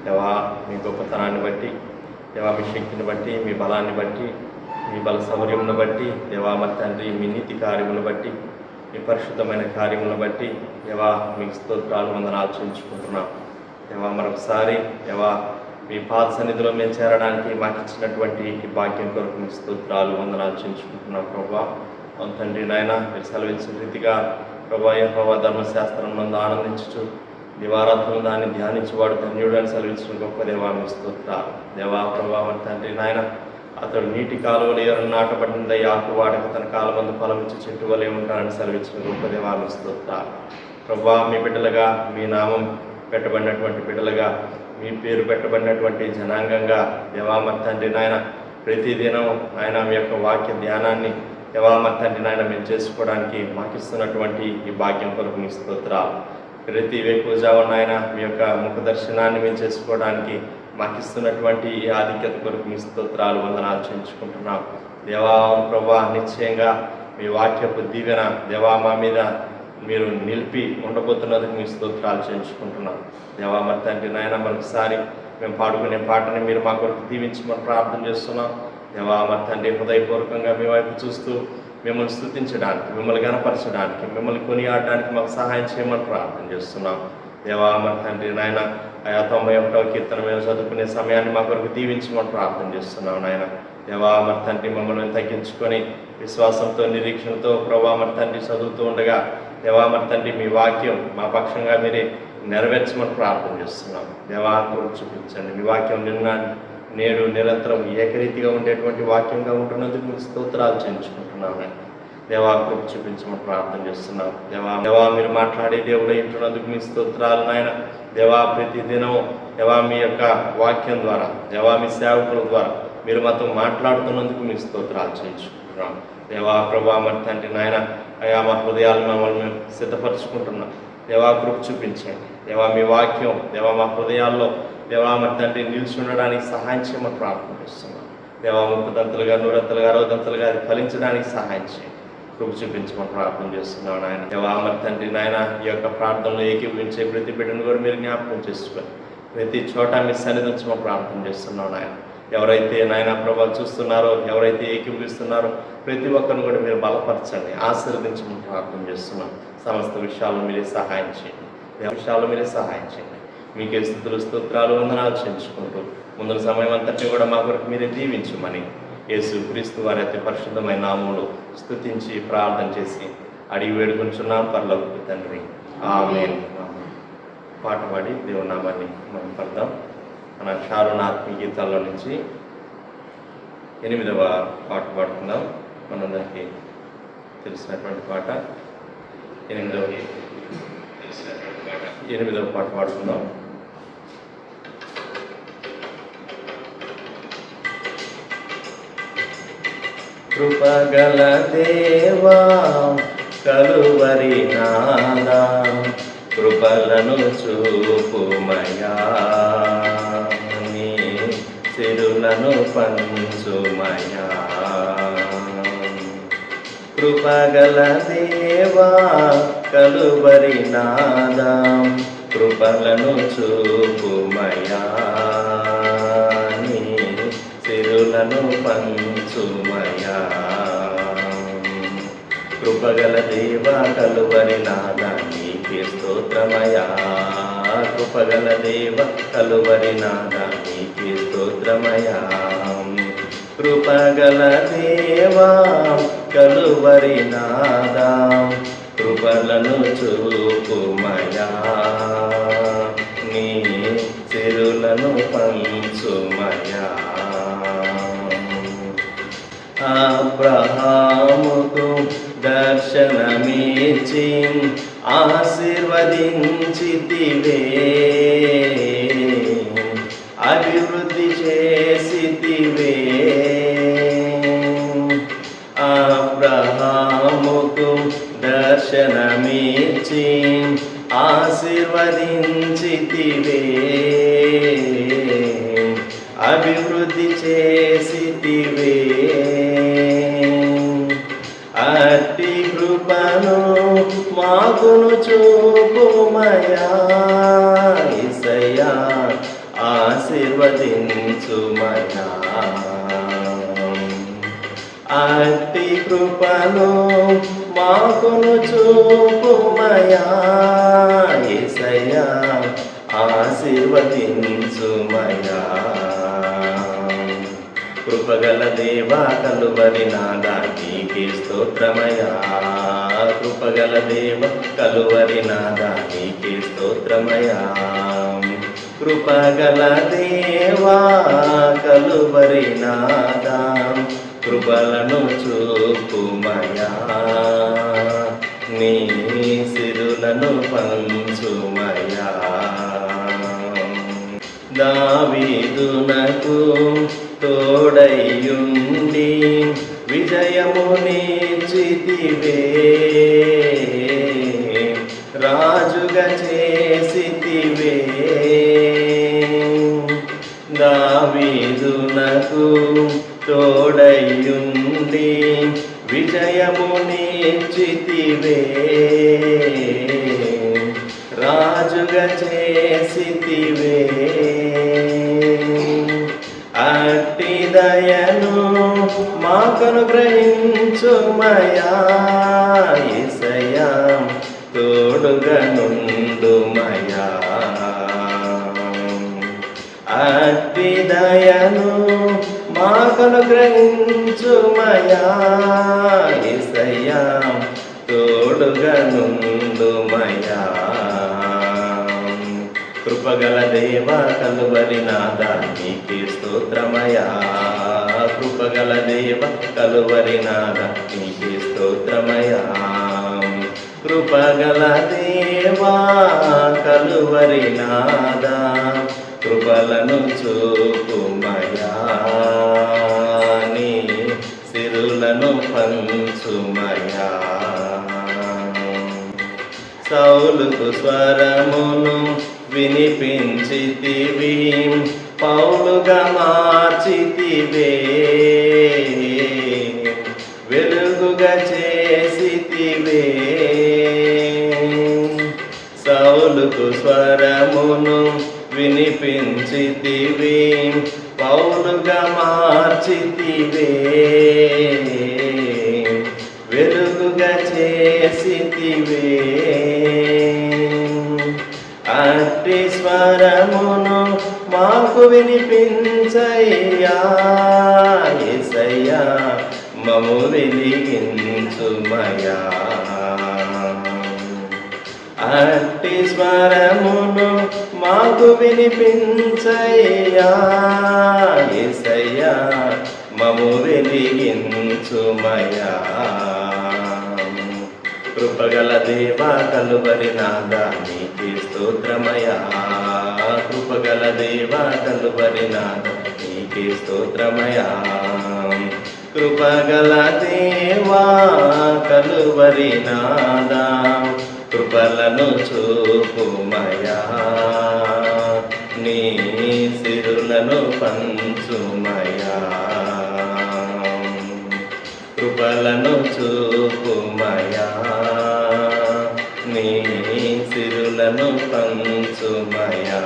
దేవా మీ గొప్పతనాన్ని బట్టి, దేవా మీ శక్తిని బట్టి, మీ బలాన్ని బట్టి, మీ బల సౌర్యమును బట్టి, దేవా మరి తండ్రి మీ నీతి కార్యములను బట్టి, మీ పరిశుద్ధమైన కార్యములను బట్టి దేవా మీకు స్తోత్రాలు వందనాలు చెల్లించుకుంటున్నాం. దేవా మరొకసారి దేవా మీ పాద సన్నిధిలో మేము చేరడానికి మాకు ఇచ్చినటువంటి ఈ భాగ్యం కొరకు మీ స్తోత్రాలు వందనాలు చెల్లించుకుంటున్నాం. ప్రభా తండ్రి నాయన మీరు సెలవించిన రీతిగా ప్రభా యెహోవా ధర్మశాస్త్రం నందు ఆనందించుచు దివారాత్రం దాన్ని ధ్యానించేవాడు ధన్యుడు అని సెలవించిన గొప్ప దేవా మీ స్తోత్రాలు. దేవా ప్రభా తండ్రి నాయన అతడు నీటి కాలువలు ఎవరు నాటబడింది ఆకు వాడక తన కాలమందు ఫలమిచ్చి చెట్టు వలె ఉంటారని సెలవించిన గొప్ప దేవా మీ స్తోత్రాలు. ప్రభా మీ బిడ్డలుగా, మీ నామం పెట్టబడినటువంటి బిడ్డలుగా, మీ పేరు పెట్టబడినటువంటి జనాంగంగా దేవా మరి తండ్రి నాయన ప్రతిదినం ఆయన మీ యొక్క వాక్య ధ్యానాన్ని దేవా మరి తండ్రి నాయన మేము చేసుకోవడానికి మాకు ఇస్తున్నటువంటి ఈ భాగ్యం కొరకు మీ స్తోత్రాలు. ప్రతి వేకువజామున ఆయన మీ యొక్క ముఖ దర్శనాన్ని మేము చేసుకోవడానికి మాకు ఇస్తున్నటువంటి ఈ ఆధిక్యత కొరకు మీ స్తోత్రాలు వందనాలు చెల్లించుకుంటున్నాం. దేవా ప్రభా నిశ్చయంగా మీ వాక్యపు దీవెన దేవా మా మీద మీరు నిలిపి ఉండబోతున్నందుకు మీ స్తోత్రాలు చెల్లించుకుంటున్నాం. దేవా మరి తండ్రి నాయన మరొకసారి మేము పాడుకునే పాటని మీరు మా కొరకు దీవించమని ప్రార్థన చేస్తున్నాం. దేవా మరి తండ్రి హృదయపూర్వకంగా మీ వైపు చూస్తూ మిమ్మల్ని స్తుతించడానికి, మిమ్మల్ని గణపరచడానికి, మిమ్మల్ని కొనియాడడానికి మాకు సహాయం చేయమని ప్రార్థన చేస్తున్నాం. దేవా మరి తండ్రి నాయన 91వ కీర్తన మేము చదువుకునే సమయాన్ని మా కొరకు దీవించమని ప్రార్థన చేస్తున్నాం. నాయన దేవా మరి తండ్రి మమ్మల్ని తగ్గించుకొని విశ్వాసంతో నిరీక్షణతో ప్రభా మరి తండ్రి చదువుతూ ఉండగా దేవా మరి తండ్రి మీ వాక్యం మా పక్షంగా మీరే నెరవేర్చమని ప్రార్థన చేస్తున్నాం. దేవా కృప చూపించండి. మీ వాక్యం నిన్న నేడు నిరంతరం ఏకరీతిగా ఉండేటువంటి వాక్యంగా ఉంటున్నందుకు మీకు స్తోత్రాలు చెల్లించుకుంటున్నాం. దేవా కృప చూపించమని ప్రార్థన చేస్తున్నాం. దేవా మీరు మాట్లాడే దేవుడు ఉంటున్నందుకు మీ స్తోత్రాలు నాయన. దేవా ప్రతి దినం దేవా మీ యొక్క వాక్యం ద్వారా దేవా మీ సేవకుల ద్వారా మీరు మాతో మాట్లాడుతున్నందుకు మీ స్తోత్రాలు చెల్లించుకుంటున్నాం. దేవా ప్రభా మరి తండ్రి నాయన అయా మా హృదయాలు మమ్మల్ని మేము సిద్ధపరచుకుంటున్నాం. దేవా కృప చూపించండి. దేవా మీ వాక్యం దేవా మా హృదయాల్లో దేవా మరి తండ్రి నిలిచి ఉండడానికి సహాయం చేయమని ప్రార్థన చేస్తున్నాం. దేవా 30 దంతలుగా 100 దంతలుగా 60 దంతలుగా అది ఫలించడానికి సహాయం చేయండి. కృప చూపించమని ప్రార్థన చేస్తున్నాం నాయన. దేవా మరి తండ్రి నాయన ఈ యొక్క ప్రార్థనలో ఏకీభవించే ప్రతి బిడ్డను కూడా మీరు జ్ఞాపకం చేసుకొని ప్రతి చోట మీరు సన్నిధించమని ప్రార్థన చేస్తున్నాం నాయన. ఎవరైతే నాయన ప్రభా చూస్తున్నారో, ఎవరైతే ఏకీభవిస్తున్నారో ప్రతి ఒక్కరిని కూడా మీరు బలపరచండి, ఆశీర్వదించమని ప్రార్థన చేస్తున్నాం. సమస్త విషయాల్లో మీరే సహాయం చేయండి. విషయాల్లో మీరే సహాయం చేయండి. మీకే స్తుతులు స్తోత్రాలు వందనాలు చెల్లించుకుంటూ ముందున సమయం అంతటి కూడా మా కొరకు మీరే దీవించమని యేసు క్రీస్తు వారి అతి పరిశుద్ధమైన నామములో స్తుతించి ప్రార్థన చేసి అడిగి వేడుకొంచున్నాం పరలోకపు తండ్రి. ఆమేన్. పాట పాడి దేవుని నామాన్ని మనం పడదాం. మన షారోన్ ఆత్మీయ గీతాల్లో నుంచి 8వ పాట పాడుకుందాం. మనందరికీ తెలిసినటువంటి పాట 8వ పాట పాడుకుందాం. కృపగల దేవా కలువరి నాదా కృపలను చూపుమయా, నీ సిరులను పంచుమయా. కృపగల దేవా కలువరి నాదా కృపలను చూపుమయా, నీ సిరులను పంచుమయా. కృపగల దేవా కలువరి నాదా నీకే స్తోత్రమయా. కృపగల దేవా కలువరి నాదా నీకే స్తోత్రమయా. కృపగల దేవా కలువరి నాదా కృపలను చూపుమయా, నీ సిరులను పంచుమయా. అబ్రహాముకు దర్శనమిచ్చి ఆశీర్వదించితివే, అభివృద్ధి చేసితివే. అబ్రహాముకు దర్శనమిచ్చి ఆశీర్వదించితివే, అభివృద్ధి చేసితివే. అట్టి కృపను మాకును చూపుమయా యేసయ్యా. ఆ ఆశీర్వదించుమయా. అట్టి కృపను మాకును చూపుమయా. యేసయ్యా ఆశీర్వదించుమయా. కృపగల దేవా కలువరి నాదా నీకే స్తోత్రమయా. కృపగల దేవ కలువరి నాదా నీకే స్తోత్రమయా. కృపగల దేవా కలువరి నాదా కృపలను చూపుమయా. నీ సిరులను పంచుమయా. దావీదునకు తోడైయుండి విజయమునిచ్చితివే. రాజుగా చేసితివే. దావీదునకు తోడైయుండి విజయమునిచ్చితివే. రాజుగా చేసితివే. అట్టి దయను మాకను గ్రహించుమయా. యేసయ్యా తోడుగా నుండుమయా. అట్టి దయను మాకను గ్రహించుమయా. యేసయ్యా తోడుగా నుండుమయా. కృపగల దేవా కలువరి నాదా నీకే స్తోత్రమయా. కృపగల దేవ కలువరి నాదా నీకే స్తోత్రమయా. కృపగల దేవా కలువరి నాదా కృపలను చూపుమయా. నీ సిరులను పంచుమయా. సౌలుకు స్వరమును వినిపించితివి. పౌలుగా మార్చితివే. వెలుగుగా చేసితివే. సౌలుకు స్వరమును వినిపించితివి. పౌలుగా మార్చితివే. వెలుగుగా చేసితివే. అట్టి స్వరమును మాకు వినిపించయ్యా. యేసయ్యా మము వెలిగించుమయా. అట్టి స్వరమును మాకు వినిపించయ్యా. యేసయ్యా మము వెలిగించుమయా. కృపగల దేవా కలువరి నాదా నీకే స్తోత్రమయా. కృపగల దేవా కలువరి నాదా నీకే స్తోత్రమయా. కృపగల దేవా కలువరి నాదా కృపలను చూపుమయా. నీ సిరులను పంచుమయా. కృపలను చూపుమయా. నీ సిరులను పంచుమయా.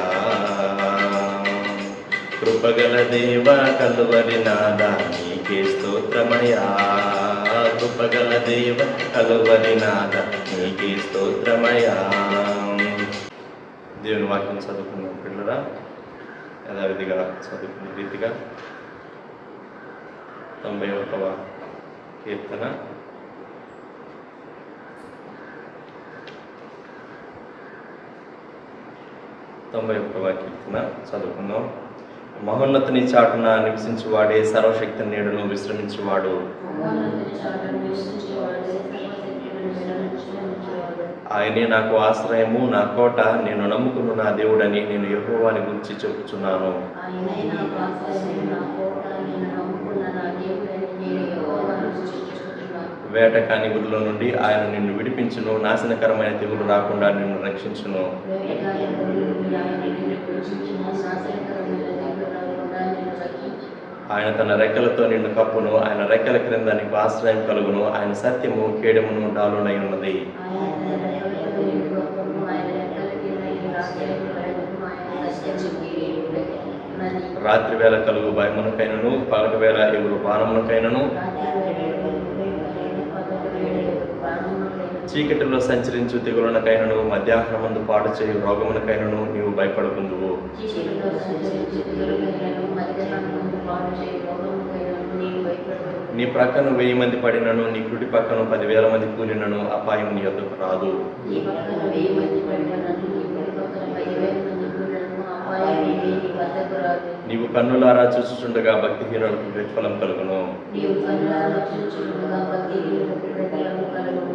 కృపగల దేవా కలువరి నాదా నీకే స్తోత్రమయా. కృపగల దేవ కలువరి నాదా నీకే స్తోత్రమయా. దేవుని వాక్యం చదువుకున్న పిల్లరా యథావిధిగా చదువుకున్న రీతిగా 91వ కీర్తన 91వ కీర్తన చదువుకుందాం. మహోన్నతుని చాటున నివసించువాడే సర్వశక్తి నీడను విశ్రమించువాడు. ఆయనే నాకు ఆశ్రయము, నా కోట, నేను నమ్ముకున్న నా దేవుడని నేను యెహోవాని గురించి చెప్పుచున్నాను. వేటకాని ఊరిలో నుండి ఆయన నిన్ను విడిపించును, నాశనకరమైన తెగులు రాకుండా నిన్ను రక్షించును. ఆయన తన రెక్కలతో నిన్ను కప్పును, ఆయన రెక్కల క్రింద నీకు ఆశ్రయం కలుగును. ఆయన సత్యము కేడమును డాలునై ఉన్నది. రాత్రి వేళ కలుగు భయమునకైనను పగటి వేళ ఎగురు బాణమునకైనను చీకటిలో సంచరించు తెగులనకైనను మధ్యాహ్నమందు పాడు చేయు రోగమునకైనను నీవు భయపడకుందువు. నీ ప్రక్కన 1000 మంది పడినను నీ కుడి పక్కన 10,000 మంది కూలినను అపాయం నీ యొద్దకు రాదు. నీవు కన్నులారా చూచుచుండగా భక్తిహీనులకు ప్రతిఫలం కలుగును.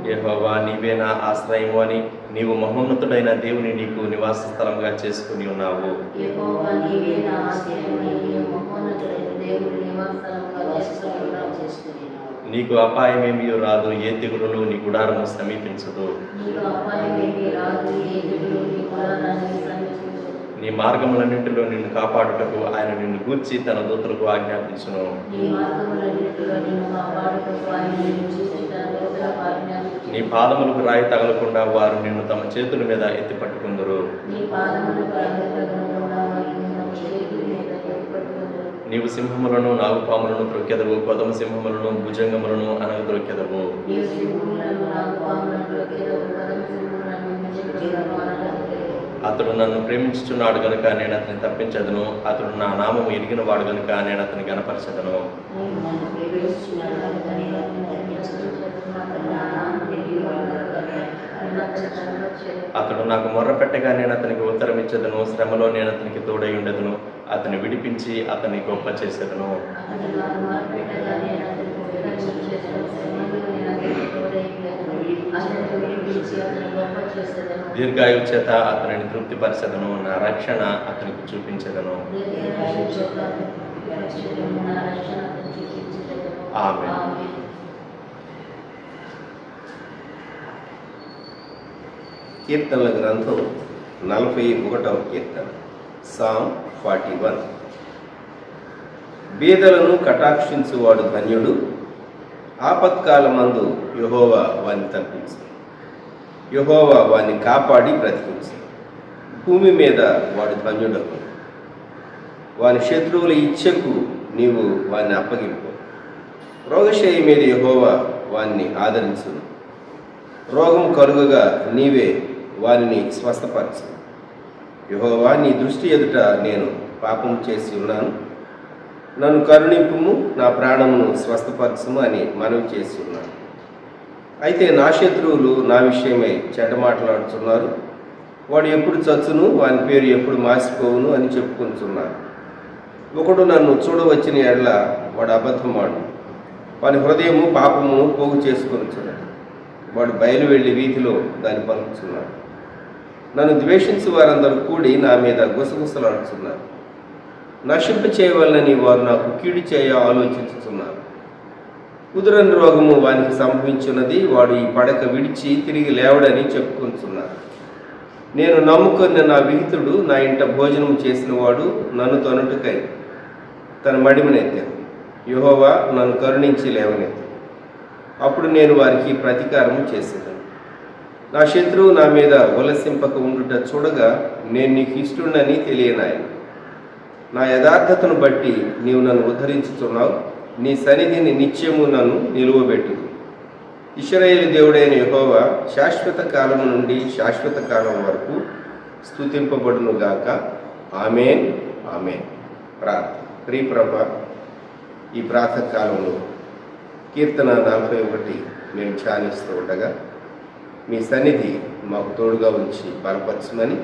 యెహోవా నీవే నా ఆశ్రయము అని నీవు మహోన్నతుడైన దేవుని నీకు నివాస స్థలంగా చేసుకుని ఉన్నావు. నీకు అపాయమేమీ రాదు, ఏ తెగులు నీ గుడారము సమీపించదు. నీ మార్గములన్నింటిలో నిన్ను కాపాడుటకు ఆయన నిన్ను గూర్చి తన దూతలకు ఆజ్ఞాపించును. నీ పాదములకు రాయి తగలకుండా వారు నిన్ను తమ చేతుల మీద ఎత్తి పట్టుకుందరు. నీవు సింహములను నాగుపాములను త్రొక్కెదవు, కొదమ సింహములను భుజంగములను అనగదొక్కెదవు. అతడు నన్ను ప్రేమించుచున్నాడు గనుక నేను అతన్ని తప్పించదను, అతడు నా నామము ఎరిగిన వాడు గనుక నేను అతన్ని గణపరచదను. అతడు నాకు మొర్ర పెట్టగా నేను అతనికి ఉత్తరం ఇచ్చేదను, శ్రమలో నేను అతనికి తోడై ఉండదును, అతన్ని విడిపించి అతన్ని గొప్ప చేసేదను. దీర్ఘాయువు చేత అతనిని తృప్తిపరచదను, నా రక్షణ అతనికి చూపించదను. ఆమేన్. కీర్తనల గ్రంథం 41వ కీర్తన, సామ్ 41. బీదలను కటాక్షించువాడు ధన్యుడు, ఆపత్కాలమందు యెహోవా వాని తప్పించు. యెహోవా వాని కాపాడి బ్రతికించు. భూమి మీద వాడు ధన్యుడకు. వాని శత్రువుల ఇచ్ఛకు నీవు వాని అప్పగింపు. రోగశయ్య మీద యెహోవా వాన్ని ఆదరించును. రోగం కలుగగా నీవే వానిని స్వస్థపరచు. యెహోవా నీ దృష్టి ఎదుట నేను పాపం చేసి ఉన్నాను, నన్ను కరుణింపుము, నా ప్రాణమును స్వస్థపరచుము అని మనవి చేసి ఉన్నాను. అయితే నా శత్రువులు నా విషయమై చెడ్డ మాట్లాడుతున్నారు. వాడు ఎప్పుడు చచ్చును, వాని పేరు ఎప్పుడు మాసిపోవును అని చెప్పుకుంటున్నారు. ఒకడు నన్ను చూడవచ్చిన ఎడల వాడు అబద్ధమాడు, వాని హృదయము పాపమును పోగు చేసుకొనుచున్నాడు. వాడు బయలు వెళ్ళి వీధిలో దాన్ని పలుకుతున్నాడు. నన్ను ద్వేషించి వారందరూ కూడి నా మీద గుసగుసలాడుతున్నారు. నశింప చేయవలనని వారు నాకు కీడు చేయ ఆలోచించుతున్నారు. కుదురని రోగము వానికి సంభవించున్నది, వాడు ఈ పడక విడిచి తిరిగి లేవడని చెప్పుకుంటున్నారు. నేను నమ్ముకున్న నా విహితుడు నా ఇంట భోజనం చేసిన వాడు నన్ను తొనుటకై తన మడిమనెత్తాను. యెహోవా నన్ను కరుణించి లేవనెత్తాను. అప్పుడు నేను వారికి ప్రతీకారము చేసేదాను. నా శత్రువు నా మీద ఉల్లసింపక ఉండుట చూడగా నేను నీకు ఇష్టుడని తెలియనాయను. నా యథార్థతను బట్టి నీవు నన్ను ఉద్ధరించుతున్నావు. నీ సన్నిధిని నిత్యము నన్ను నిలువబెట్టు. ఇశ్రాయేలు దేవుడైన యెహోవా శాశ్వత కాలము నుండి శాశ్వత కాలం వరకు స్తుతింపబడును గాక. ఆమేన్, ఆమేన్. ప్రార్థన. ప్రియ ప్రభా, ఈ ప్రాతకాలంలో కీర్తన 41 మేము ధ్యానిస్తూ ఉండగా మీ సన్నిధి మాకు తోడుగా ఉంచి బలపరచమని,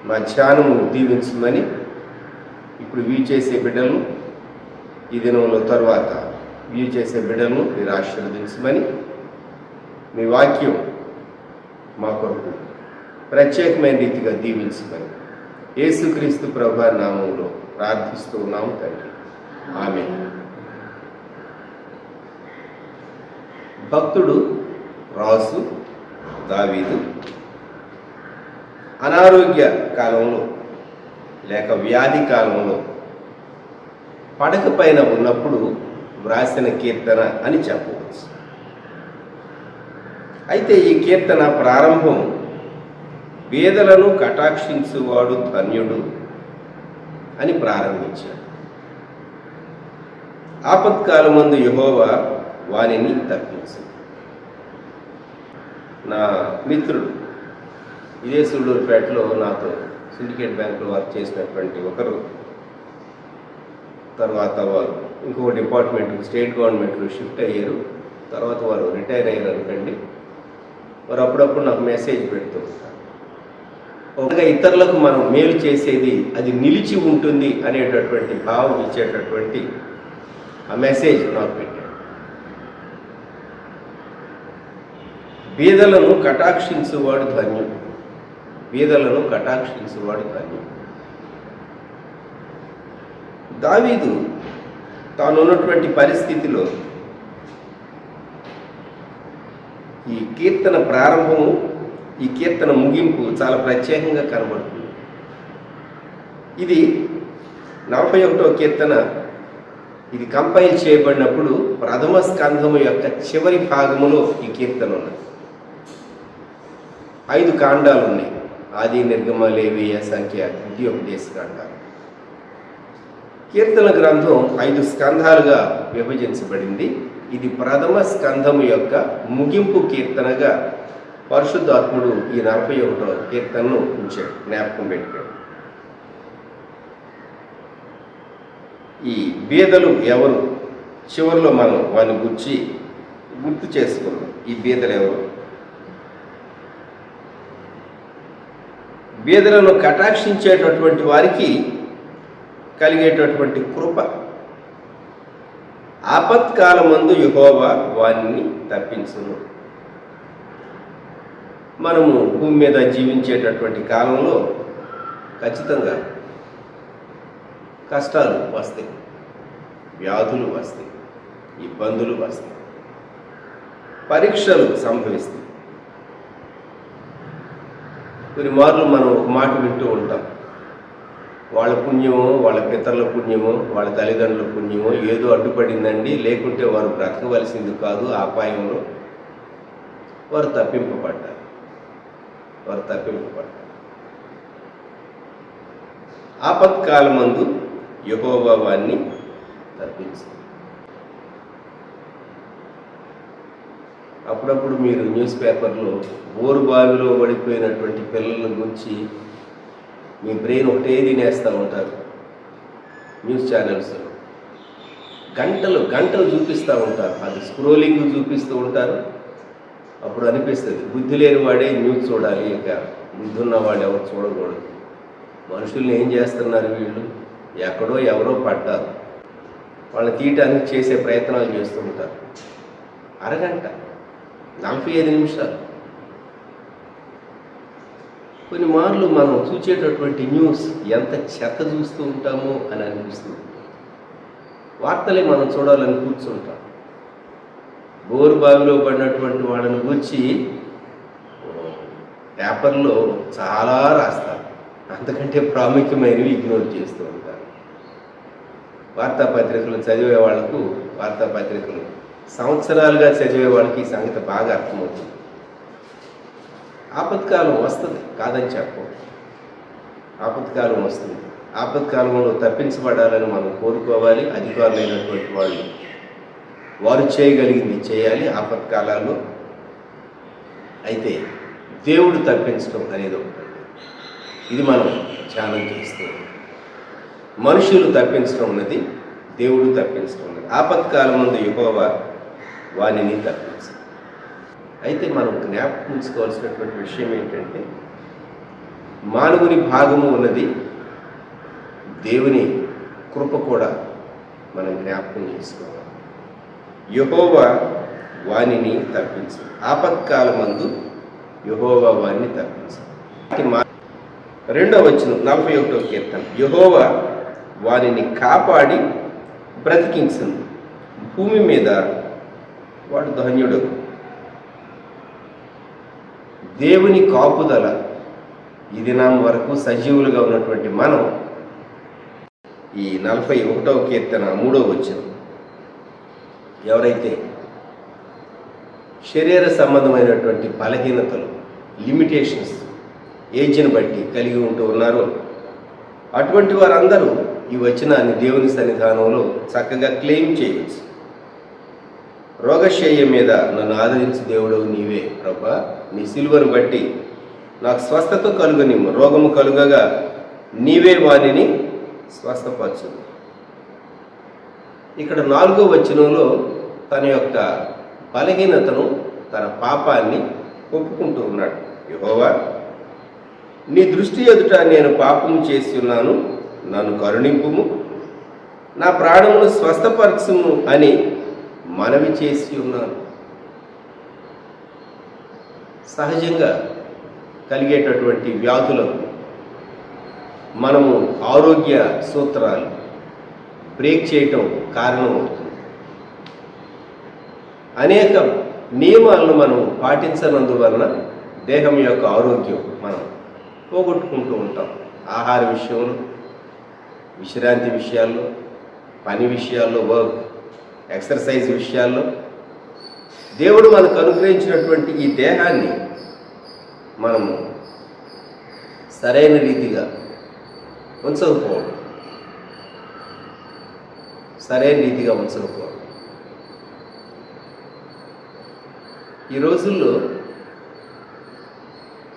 మా ధ్యానమును దీవించమని, ఇప్పుడు వ్యూ చేసే బిడ్డలను, ఈ దినంలో తర్వాత వ్యూ చేసే బిడ్డలను మీరు ఆశీర్వదించమని, మీ వాక్యం మా కొరకు ప్రత్యేకమైన రీతిగా దీవించమని యేసుక్రీస్తు ప్రభు నామములో ప్రార్థిస్తూ ఉన్నాము తండ్రి. ఆమేన్. భక్తుడు రాజు దావీదు అనారోగ్య కాలంలో లేక వ్యాధి కాలంలో పడక పైన ఉన్నప్పుడు వ్రాసిన కీర్తన అని చెప్పవచ్చు. అయితే ఈ కీర్తన ప్రారంభం బీదలను కటాక్షించువాడు ధన్యుడు, అని ప్రారంభించాడు. ఆపత్కాలమందు యెహోవా వానిని తప్పించు. నా మిత్రుడు ఇదే సూళ్ళూరుపేటలో నాతో సిండికేట్ బ్యాంకులో వర్క్ చేసినటువంటి ఒకరు, తర్వాత వారు ఇంకొక డిపార్ట్మెంట్కి స్టేట్ గవర్నమెంట్లో షిఫ్ట్ అయ్యారు. తర్వాత వారు రిటైర్ అయ్యారు అనుకోండి. వారు అప్పుడప్పుడు నాకు మెసేజ్ పెడుతూ ఉంటారు. ఒకగా ఇతరులకు మనం మేలు చేసేది అది నిలిచి ఉంటుంది అనేటటువంటి భావం ఇచ్చేటటువంటి ఆ మెసేజ్ నాకు పెట్టాడు. బీదలను కటాక్షించువాడు ధన్యుడు. బీదలను కటాక్షించువాడు ధన్యుడు. దావీదు తానున్నటువంటి పరిస్థితిలో ఈ కీర్తన ప్రారంభము, ఈ కీర్తన ముగింపు చాలా ప్రత్యేకంగా కనబడుతుంది. ఇది 41వ కీర్తన. ఇది కంపైల్ చేయబడినప్పుడు ప్రథమ స్కంధము యొక్క చివరి భాగములో ఈ కీర్తన ఉన్నది. 5 కాండాలు ఉన్నాయి. ఆది, నిర్గమ, లేవీయ, సంఖ్య, ద్వితీయోపదేశ కాండాలు. కీర్తన గ్రంథం 5 స్కంధాలుగా విభజించబడింది. ఇది ప్రథమ స్కంధము యొక్క ముగింపు కీర్తనగా పరిశుద్ధాత్ముడు ఈ 41వ కీర్తనను ఉంచాడు, జ్ఞాపకం పెట్టుకోడు. ఈ బీదలు ఎవరు చివరిలో మనం వారిని గుర్తు చేసుకున్నాం. ఈ బీదలు ఎవరు? బీదలను కటాక్షించేటటువంటి వారికి కలిగేటటువంటి కృప. ఆపత్కాలమందు యెహోవా వారిని తప్పించును. మనము భూమి మీద జీవించేటటువంటి కాలంలో ఖచ్చితంగా కష్టాలు వస్తాయి, వ్యాధులు వస్తాయి, ఇబ్బందులు వస్తాయి, పరీక్షలు సంభవిస్తాయి. కొన్ని మార్లు మనం ఒక మాట వింటూ ఉంటాం, వాళ్ళ పుణ్యమో, వాళ్ళ పితరుల పుణ్యమో, వాళ్ళ తల్లిదండ్రుల పుణ్యమో ఏదో అడ్డుపడిందండి, లేకుంటే వారు బ్రతకవలసింది కాదు, అపాయంలో వారు తప్పింపబడ్డారు. ఆపత్కాలమందు యెహోవా వారిని తప్పించు. అప్పుడప్పుడు మీరు న్యూస్ పేపర్లో బోరు బావిలో పడిపోయినటువంటి పిల్లల గురించి మీ బ్రెయిన్ ఒకటే తినేస్తూ ఉంటారు. న్యూస్ ఛానల్స్లో గంటలు చూపిస్తూ ఉంటారు. అది స్క్రోలింగ్ చూపిస్తూ ఉంటారు. అప్పుడు అనిపిస్తుంది, బుద్ధి లేని వాడే న్యూస్ చూడాలి, ఇక బుద్ధి ఉన్నవాడు ఎవరు చూడకూడదు. మనుషుల్ని ఏం చేస్తున్నారు వీళ్ళు? ఎక్కడో ఎవరో పడ్డారు, వాళ్ళని తీయటానికి చేసే ప్రయత్నాలు చేస్తూ ఉంటారు. అరగంట, 45 నిమిషాలు. కొన్ని మార్లు మనం చూసేటటువంటి న్యూస్ ఎంత చెత్త చూస్తూ ఉంటామో అని అనిపిస్తుంది. వార్తలే మనం చూడాలని కూర్చుంటాం. బోరు బావిలో పడినటువంటి వాళ్ళని గురించి పేపర్లో చాలా రాస్తారు, అంతకంటే ప్రాముఖ్యమైనవి ఇగ్నోర్ చేస్తూ ఉంటారు. వార్తాపత్రికలు చదివే వాళ్లకు, వార్తాపత్రికలు సంవత్సరాలుగా చదివే వాళ్ళకి ఈ సంగతి బాగా అర్థమవుతుంది. ఆపత్కాలం వస్తుంది, కాదని చెప్పం. ఆపత్కాలం వస్తుంది. ఆపత్కాలంలో తప్పించబడాలని మనం కోరుకోవాలి. అధికారులైనటువంటి వాళ్ళు వారు చేయగలిగింది చేయాలి ఆపత్కాలాల్లో. అయితే దేవుడు తప్పించడం అనేది ఒకటి, ఇది మనం ధ్యానం చేస్తూ మనుషులు తప్పించడం ఉన్నది, దేవుడు తప్పించడం ఉన్నది. ఆపత్కాలమందు యెహోవా వానిని తప్పించు. అయితే మనం జ్ఞాపకం ఉంచుకోవాల్సినటువంటి విషయం ఏంటంటే, మానవుని భాగము ఉన్నది, దేవుని కృప కూడా మనం జ్ఞాపకం చేసుకోవాలి. యెహోవా వానిని తప్పించు. ఆపత్కాలమందు యెహోవా వానిని తప్పించు. 2వ వచనం 41వ కీర్తన. యెహోవా వానిని కాపాడి బ్రతికించును, భూమి మీద వాడు ధన్యుడు. దేవుని కాపుదల ఈ దినం వరకు సజీవులుగా ఉన్నటువంటి మనం ఈ 41వ కీర్తన 3వ వచనం, ఎవరైతే శరీర సంబంధమైనటువంటి బలహీనతలు, లిమిటేషన్స్ ఏజ్ని బట్టి కలిగి ఉంటూ ఉన్నారో అటువంటి వారందరూ ఈ వచనాన్ని దేవుని సన్నిధానంలో చక్కగా క్లెయిమ్ చేయవచ్చు. రోగశయ్య మీద నన్ను ఆదరించి దేవుడు నీవే ప్రభా, నీ సిలువను బట్టి నాకు స్వస్థత కలుగనిమ్ము, రోగము కలుగగా నీవే వానిని స్వస్థపరచు. ఇక్కడ 4వ వచనంలో తన యొక్క బలహీనతను, తన పాపాన్ని ఒప్పుకుంటూ ఉన్నాడు. యెహోవా, నీ దృష్టి ఎదుట నేను పాపము చేసి ఉన్నాను, నన్ను కరుణింపుము, నా ప్రాణమును స్వస్థపరచుము అని మనవి చేసి ఉన్నాను. సహజంగా కలిగేటటువంటి వ్యాధులకు మనము ఆరోగ్య సూత్రాలు బ్రేక్ చేయటం కారణమవుతుంది. అనేక నియమాలను మనం పాటించనందువలన దేహం యొక్క ఆరోగ్యం మనం పోగొట్టుకుంటూ ఉంటాం. ఆహార విషయంలో, విశ్రాంతి విషయాల్లో, పని విషయాల్లో, వర్క్ ఎక్సర్సైజ్ విషయాల్లో దేవుడు మనకు అనుగ్రహించినటువంటి ఈ దేహాన్ని మనము సరైన రీతిగా ఉంచకపోవడం, ఈ రోజుల్లో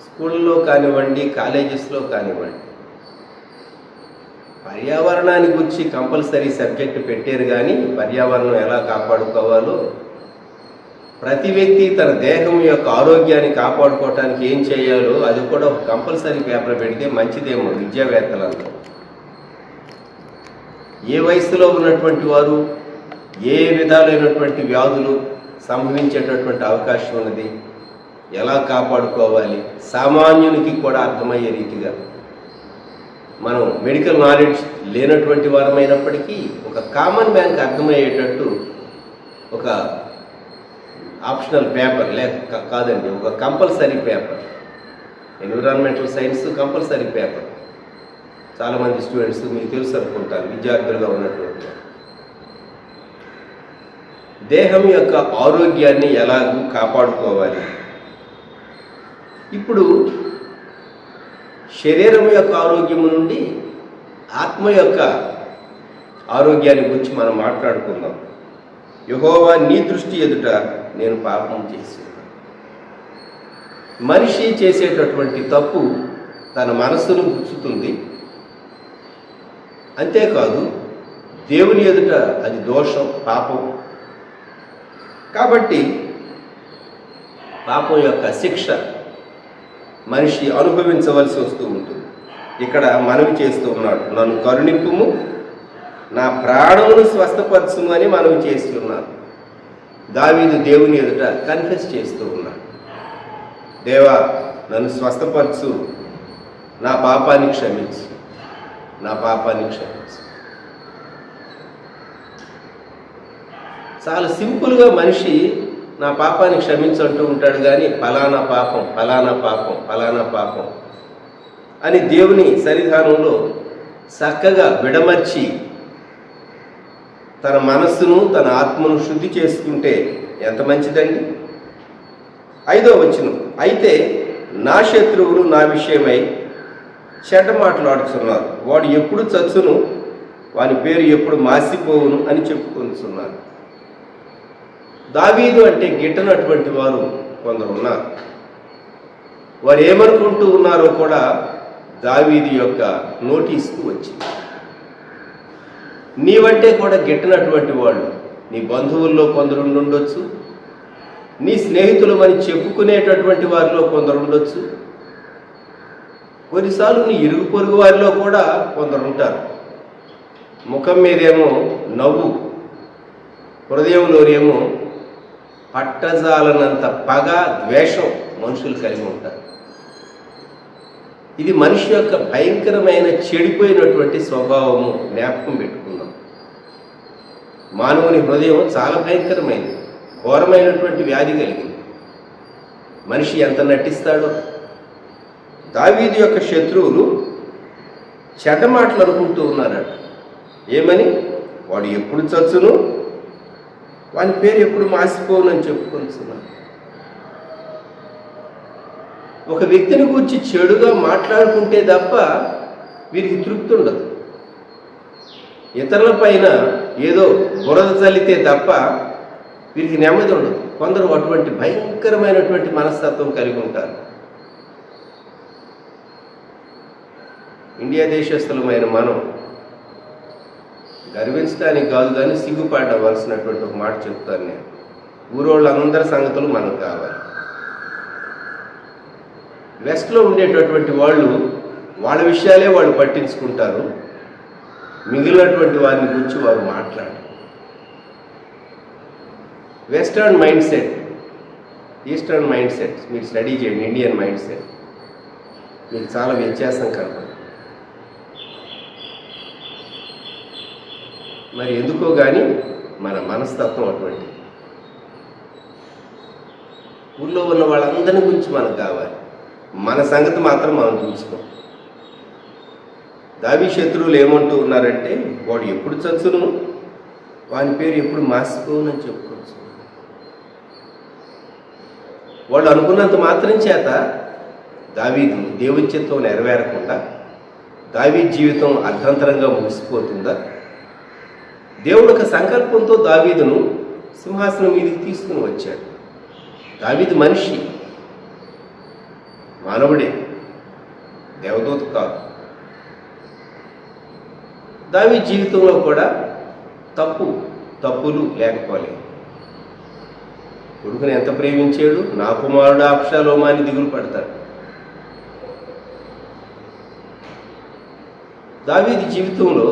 స్కూళ్ళలో కానివ్వండి, కాలేజెస్లో కానివ్వండి, పర్యావరణాన్ని గురించి కంపల్సరీ సబ్జెక్ట్ పెట్టారు. కానీ పర్యావరణం ఎలా కాపాడుకోవాలో, ప్రతి వ్యక్తి తన దేహం యొక్క ఆరోగ్యాన్ని కాపాడుకోవటానికి ఏం చేయాలో అది కూడా ఒక కంపల్సరీ పేపర్ పెడితే మంచిదేమో విద్యావేత్తలంతా. ఏ వయసులో ఉన్నటువంటి వారు ఏ విధాలైనటువంటి వ్యాధులు సంభవించేటటువంటి అవకాశం ఉన్నది, ఎలా కాపాడుకోవాలి, సామాన్యునికి కూడా అర్థమయ్యే రీతిగా, మనం మెడికల్ నాలెడ్జ్ లేనటువంటి వారమైనప్పటికీ ఒక కామన్ మ్యాన్కి అర్థమయ్యేటట్టు ఒక ఆప్షనల్ పేపర్ కాదండి, ఒక compulsory paper. Environmental science compulsory paper. చాలామంది స్టూడెంట్స్ మీకు తెలుసు అనుకుంటారు, విద్యార్థులుగా ఉన్నటువంటి దేహం యొక్క ఆరోగ్యాన్ని ఎలాగూ కాపాడుకోవాలి. ఇప్పుడు శరీరం యొక్క ఆరోగ్యము నుండి ఆత్మ యొక్క ఆరోగ్యాన్ని గురించి మనం మాట్లాడుకుందాం. యెహోవా, నీ దృష్టి ఎదుట నేను పాపం చేసి ఉన్నాను. మనిషి చేసేటటువంటి తప్పు తన మనస్సును గుచ్చుతుంది. అంతేకాదు దేవుని ఎదుట అది దోషం, పాపం. కాబట్టి పాపం యొక్క శిక్ష మనిషి అనుభవించవలసి వస్తూ ఉంటుంది. ఇక్కడ మనవి చేస్తూ ఉన్నాడు, నన్ను కరుణింపుము, నా ప్రాణమును స్వస్థపరచుము అని మనవి చేస్తూ ఉన్నాడు. దావీదు దేవుని ఎదుట కన్ఫెస్ చేస్తూ ఉన్నాడు, దేవా నన్ను స్వస్థపరచు, నా పాపాన్ని క్షమించు, నా పాపాన్ని క్షమించు. చాలా సింపుల్గా మనిషి నా పాపాన్ని క్షమించంటూ ఉంటాడు. కానీ ఫలానా పాపం, ఫలానా పాపం, ఫలానా పాపం అని దేవుని సన్నిధానంలో చక్కగా విడమర్చి తన మనస్సును, తన ఆత్మను శుద్ధి చేసుకుంటే ఎంత మంచిదండి. 5వ వచనం, అయితే నా శత్రువులు నా విషయమై చెడ్డ మాట్లాడుతున్నారు, వాడు ఎప్పుడు చచ్చును, వాని పేరు ఎప్పుడు మాసిపోవును అని చెప్పుకొస్తున్నారు. దావీదు అంటే గిట్టనటువంటి వారు కొందరు ఉన్నారు. వారు ఏమనుకుంటూ ఉన్నారో కూడా దావీదు యొక్క నోటీస్కు వచ్చింది. నీవంటే కూడా గిట్టనటువంటి వాళ్ళు నీ బంధువుల్లో కొందరు ఉండొచ్చు, నీ స్నేహితులు అని చెప్పుకునేటటువంటి వారిలో కొందరు ఉండొచ్చు, కొన్నిసార్లు నీ ఇరుగు పొరుగు వారిలో కూడా కొందరు ఉంటారు. ముఖం మీదేమో నవ్వు, హృదయంలోనేమో పట్టజాలనంత పగ, ద్వేషం మనుషులు కలిగి ఉంటారు. ఇది మనిషి యొక్క భయంకరమైన చెడిపోయినటువంటి స్వభావము. జ్ఞాపకం పెట్టుకుందాం. మానవుని హృదయం చాలా భయంకరమైనది, ఘోరమైనటువంటి వ్యాధి కలిగింది. మనిషి ఎంత నటిస్తాడో. దావీదు యొక్క శత్రువులు చెడ్డ మాటలు అనుకుంటూ ఉన్నారట. ఏమని? వాడు ఎప్పుడు చచ్చును, వాని పేరు ఎప్పుడు మాసిపోవునని చెప్పుకుంటున్నారు. ఒక వ్యక్తిని గురించి చెడుగా మాట్లాడుకుంటే తప్ప వీరికి తృప్తి ఉండదు. ఇతరుల పైన ఏదో బురద చల్లితే తప్ప వీరికి నెమ్మది ఉండదు. కొందరు అటువంటి భయంకరమైనటువంటి మనస్తత్వం కలిగి ఉంటారు. ఇండియా దేశస్థులమైన మనం గర్వించడానికి కాదు కానీ సిగ్గుపడవలసినటువంటి ఒక మాట చెప్తాను నేను. ఊరోళ్ళందరి సంగతులు మనకు కావాలి. వెస్ట్లో ఉండేటటువంటి వాళ్ళు వాళ్ళ విషయాలే వాళ్ళు పట్టించుకుంటారు, మిగిలినటువంటి వారిని గురించి వారు మాట్లాడారు. Western mind set, eastern mind set మీరు స్టడీ చేయండి. ఇండియన్ మైండ్ సెట్ మీకు చాలా వ్యత్యాసం కనపడుతుంది. మరి ఎందుకో కానీ మన మనస్తత్వం అటువంటి. ఊళ్ళో ఉన్న వాళ్ళందరి గురించి మనకు కావాలి, మన సంగతి మాత్రం మనం చూసుకోం. దావీదు శత్రువులు ఏమంటూ ఉన్నారంటే, వాడు ఎప్పుడు చచ్చును, వాని పేరు ఎప్పుడు మాసిపోనని చెప్పుకోవచ్చు. వాళ్ళు అనుకున్నంత మాత్రం చేత దావీదు దేవుని చిత్తం నెరవేరకుండా దావీదు జీవితం అర్ధంతరంగా ముగిసిపోతుందా? దేవుడు ఒక సంకల్పంతో దావీదును సింహాసనం మీదకి తీసుకుని వచ్చాడు. దావీదు మనిషి, మానవుడే, దేవదూత కాదు. దావీదు జీవితంలో కూడా తప్పులు లేకపోలేదు. కొడుకుని ఎంత ప్రేమించాడు, నా కుమారుడు అబ్షాలోము అని దిగులు పడతాడు. దావీదు జీవితంలో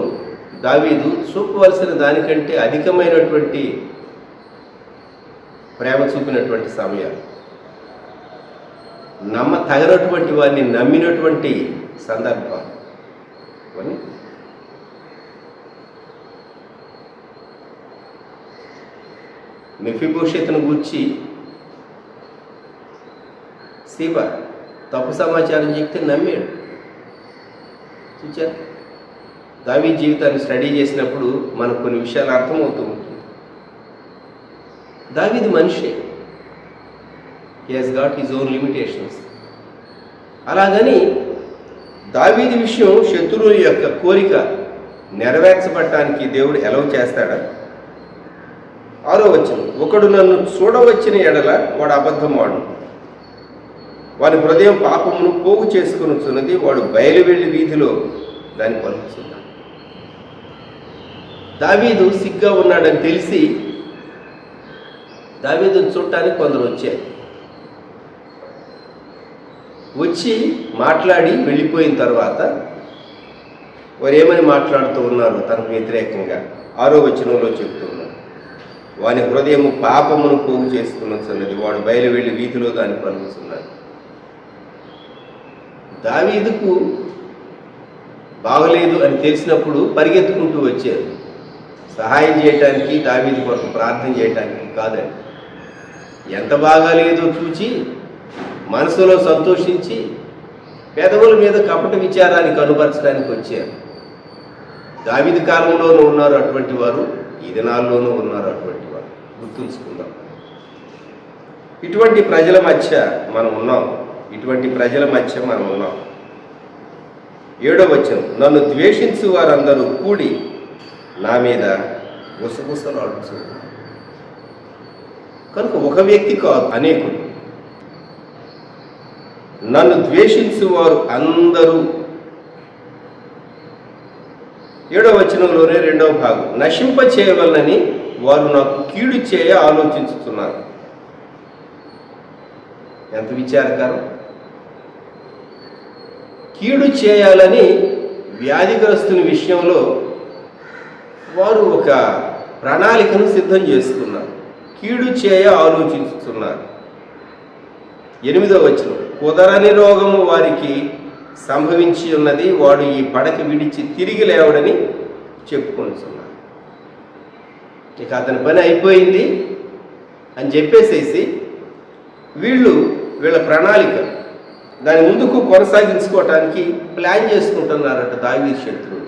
దావీదు చూపవలసిన దానికంటే అధికమైనటువంటి ప్రేమ చూపినటువంటి సమయాలు, తగనటువంటి వారిని నమ్మినటువంటి సందర్భాలు అని మెఫీబోషెతును గూర్చి సీబా తప్పు సమాచారం చెప్తే నమ్మాడు. చూచారు, దావీదు జీవితాన్ని స్టడీ చేసినప్పుడు మనకు కొన్ని విషయాలు అర్థమవుతూ ఉంటుంది. దావీదు మనిషే, he has got his own limitations. అలాగని దావీదు విషయం శత్రువుల యొక్క కోరిక నెరవేర్చబడటానికి దేవుడు ఎలవ్ చేస్తాడా? 6వ వచనం, ఒకడు నన్ను చూడవచ్చిన ఎడల వాడు అబద్ధమాడు, వాని హృదయం పాపమును పోగు చేసుకునిచున్నది, వాడు బయలు వెళ్ళి వీధిలో దాన్ని పలుకుతున్నాడు. దావీదు సిగ్గా ఉన్నాడని తెలిసి దావీదును చూడటానికి కొందరు వచ్చారు. వచ్చి మాట్లాడి వెళ్ళిపోయిన తర్వాత వారు ఏమని మాట్లాడుతూ ఉన్నారు తనకు వ్యతిరేకంగా 6వ వచనంలో చెప్తున్నారు, వాని హృదయము పాపమును పోగు చేసుకున్నది, వాడు బయలు వెళ్ళి వీధిలో దాన్ని పలుకుతున్నాడు. దావీదుకు బాగలేదు అని తెలిసినప్పుడు పరిగెత్తుకుంటూ వచ్చారు. సహాయం చేయటానికి, దావీదు కొరకు ప్రార్థన చేయటానికి కాదండి. ఎంత బాగాలేదో చూచి మనసులో సంతోషించి పెదవుల మీద కపట విచారాన్ని కనుపరచడానికి వచ్చారు. దావీదు కాలంలోనూ ఉన్నారు అటువంటి వారు, ఈ దినాల్లోనూ ఉన్నారు అటువంటి వారు. గుర్తుంచుకుందాం. ఇటువంటి ప్రజల మధ్య మనం ఉన్నాం. 7వ వచనం, నన్ను ద్వేషించు వారందరూ కూడి నా మీద గుసగుసలాడుతున్నారు. కనుక ఒక వ్యక్తి కాదు, అనేకులు. నన్ను ద్వేషించు వారు అందరూ. 7వ వచనంలోనే 2వ భాగం, నశింప చేయవలనని వారు నాకు కీడు చేయ ఆలోచించుతున్నారు. ఎంత విచారకరం! కీడు చేయాలని వ్యాధిగ్రస్తుని విషయంలో వారు ఒక ప్రణాళికను సిద్ధం చేసుకున్నారు. కీడు చేయ ఆలోచించుతున్నారు. 8వ వచనం, కుదరని రోగము వారికి సంభవించి ఉన్నది, వాడు ఈ పడక విడిచి తిరిగి లేవడని చెప్పుకుంటున్నారు. ఇక అతని పని అయిపోయింది అని చెప్పేసేసి వీళ్ళ ప్రణాళిక దాని ముందుకు కొనసాగించుకోవటానికి ప్లాన్ చేసుకుంటున్నారట దావీదు శత్రువులు.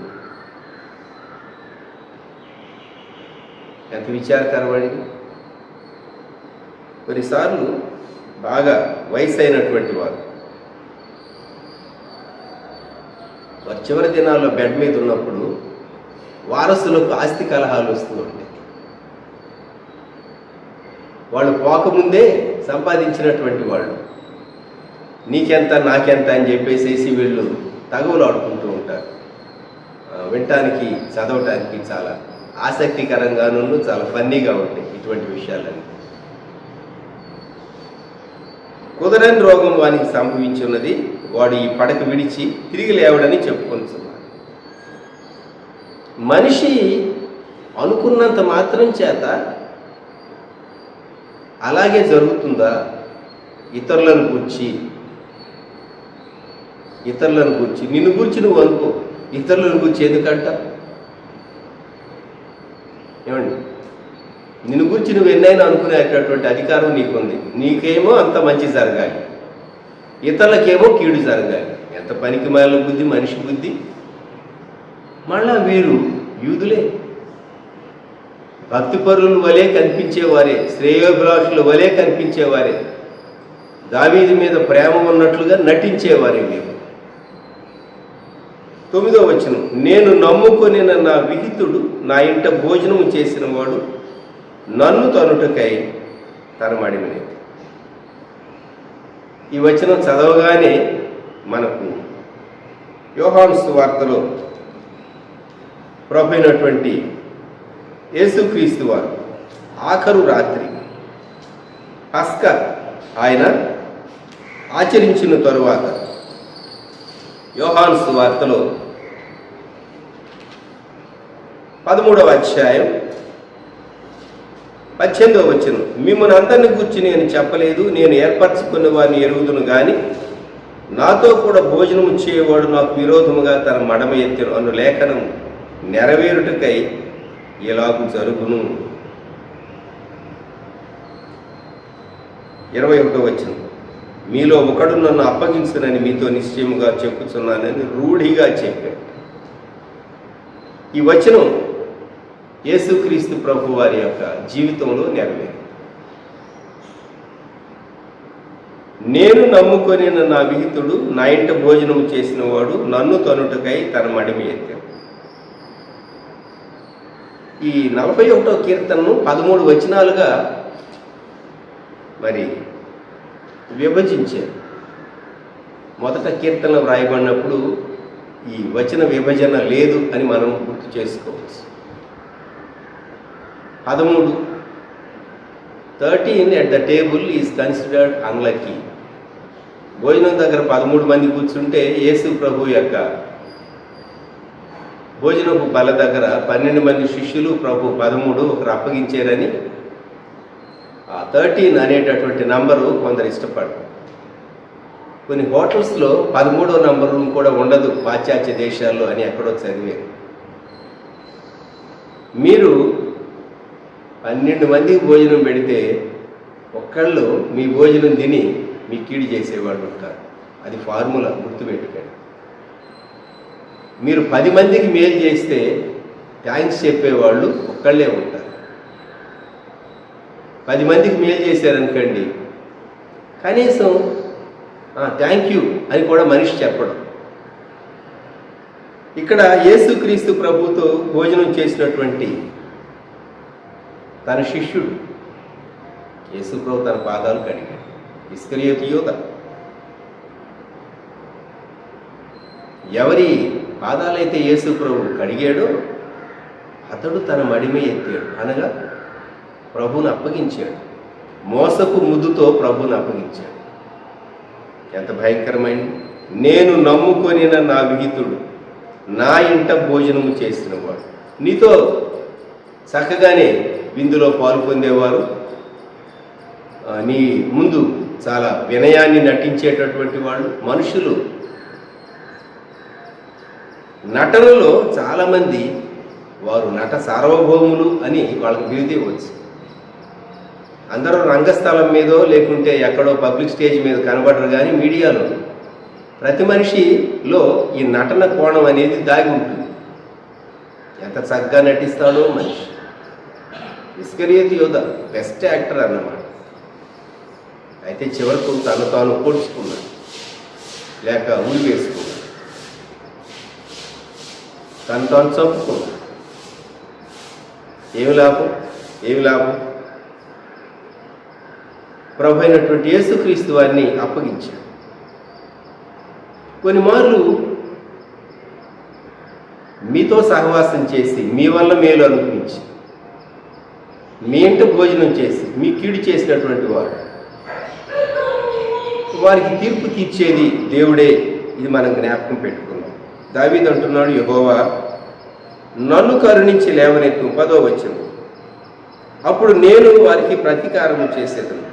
ఎంత విచారకరమండి! కొన్నిసార్లు బాగా వయసు అయినటువంటి వారు చివరి దినాల్లో బెడ్ మీద ఉన్నప్పుడు వారసులకు ఆస్తి కలహాలు వస్తూ ఉంటాయి. వాళ్ళు పోకముందే సంపాదించినటువంటి వాళ్ళు నీకెంత నాకెంత అని చెప్పేసి వీళ్ళు తగువులు ఆడుకుంటూ ఉంటారు. వినటానికి చదవటానికి చాలా ఆసక్తికరంగాను చాలా ఫన్నీగా ఉంటాయి ఇటువంటి విషయాలన్నీ. కుదరని రోగం వానికి సంభవించి ఉన్నది, వాడు ఈ పడక విడిచి తిరిగి లేవడని చెప్పుకొనిచున్నాడు. మనిషి అనుకున్నంత మాత్రం చేత అలాగే జరుగుతుందా? ఇతరులను గూర్చి నిన్ను గూర్చి నువ్వు అనుకో, ఇతరులను గూర్చి ఎందుకంట? ఏమండి, నిన్ను గురించి నువ్వు ఎన్నైనా అనుకునేటటువంటి అధికారం నీకుంది. నీకేమో అంత మంచి జరగాలి, ఇతరులకేమో కీడు జరగాలి. ఎంత పనికి మాలిన బుద్ధి మనిషి బుద్ధి. మళ్ళా వీరు యూదులే, భక్తిపరుల వలె కనిపించేవారే, శ్రేయోభిలాషుల వలె కనిపించేవారే, దావీదు మీద ప్రేమ ఉన్నట్లుగా నటించేవారే వీరు. 9వ వచనం, నేను నమ్ముకొని నా విహితుడు నా ఇంట భోజనము చేసిన వాడు నన్ను తనుటకై తన మడిమిని. ఈ వచనం చదవగానే మనకు యోహాను సువార్తలో ప్రభు అయినటువంటి యేసుక్రీస్తు వారు ఆఖరు రాత్రి పస్కా ఆయన ఆచరించిన తరువాత యోహాను సువార్తలో 13వ అధ్యాయం 18వ వచనం, మిమ్మల్ని అందరిని గురించి నేను చెప్పలేదు, నేను ఏర్పరచుకున్న వారిని ఎరుగుదును గాని నాతో కూడా భోజనము చేయవాడు నాకు విరోధముగా తన మడమ ఎత్తెను అను లేఖనం నెరవేరుటకై ఎలాగూ జరుగును. 21వ వచనం, మీలో ఒకడు నన్ను అప్పగించునని మీతో నిశ్చయముగా చెప్పుచున్నానని రూఢిగా చెప్పాడు. ఈ వచనం యేసుక్రీస్తు ప్రభు వారి యొక్క జీవితంలో నెరవేరు. నేను నమ్ముకొని నా విహితుడు నా ఇంట భోజనము చేసిన వాడు నన్ను తనుటకై తన మడిమి ఎత్తాడు. ఈ 41వ కీర్తనను 13 వచనాలుగా మరి విభజించారు. మొదట కీర్తన వ్రాయబడినప్పుడు ఈ వచన విభజన లేదు అని మనం గుర్తు చేసుకోవచ్చు. 13 at the table is considered unlucky. భోజనం దగ్గర 13 మంది కూర్చుంటే యేసు ప్రభు యొక్క భోజనపు బల దగ్గర 12 మంది శిష్యులు, ప్రభు 13 ఒకరు అప్పగించారని 13 అనేటటువంటి నంబరు కొందరు ఇష్టపడరు. కొన్ని హోటల్స్లో 13వ నంబరు కూడా ఉండదు పాశ్చాత్య దేశాల్లో అని ఎక్కడో చదివారు. మీరు 12 మందికి భోజనం పెడితే ఒక్కళ్ళు మీ భోజనం తిని మీ కీడు చేసేవాళ్ళు ఉంటారు. అది ఫార్ములా, గుర్తుపెట్టుకోండి. మీరు 10 మందికి మేలు చేస్తే థ్యాంక్స్ చెప్పేవాళ్ళు ఒక్కళ్ళే ఉంటారు. 10 మందికి మేలు చేశారనుకోండి, కనీసం థ్యాంక్ యూ అని కూడా మనిషి చెప్పడం. ఇక్కడ యేసుక్రీస్తు ప్రభుతో భోజనం చేసినటువంటి తన శిష్యుడు యేసు ప్రభు తన పాదాలు కడిగాడు. ఇస్కరియోతు యూద ఎవరి పాదాలైతే యేసు ప్రభు కడిగాడో అతడు తన మడిమే ఎత్తాడు, అనగా ప్రభువును అప్పగించాడు. మోసపు ముద్దుతో ప్రభువును అప్పగించాడు. ఎంత భయంకరమైన, నేను నమ్ముకొని నా విహితుడు నా ఇంట భోజనము చేసినవాడు. నీతో చక్కగానే విందులో పాలు పొందేవారు, నీ ముందు చాలా వినయాన్ని నటించేటటువంటి వాళ్ళు. మనుషులు నటనలో చాలామంది వారు నట సార్వభౌములు అని వాళ్ళకి బిరుదు ఇవ్వచ్చు. అందరూ రంగస్థలం మీదో లేకుంటే ఎక్కడో పబ్లిక్ స్టేజ్ మీద కనబడరు, కానీ మీడియాలో ప్రతి మనిషిలో ఈ నటన కోణం అనేది దాగి ఉంటుంది. ఎంత చక్కగా నటిస్తాడో మనిషి. ఇస్కరియోతు యూద బెస్ట్ యాక్టర్ అన్నమాట. అయితే చివరకు తను తాను పొడుచుకున్నాడు, లేక ఉరి వేసుకున్నాడు, తను తాను చంపుకున్నాడు. ఏమి లాభం? ఏమి లాభం? ప్రభు అయినటువంటి యేసుక్రీస్తు వారిని అప్పగించాడు. కొన్ని మార్లు మీతో సహవాసం చేసి మీ వల్ల మేలు అనిపించి మీ ఇంట భోజనం చేసి మీ కీడు చేసినటువంటి వారికి తీర్పు తీర్చేది దేవుడే. ఇది మనం జ్ఞాపకం పెట్టుకున్నాం. దావీదు అంటున్నాడు, యెహోవా నన్ను కరుణించి లేవనెత్తు. 10వ వచనం. అప్పుడు నేను వారికి ప్రతీకారం చేసేదను.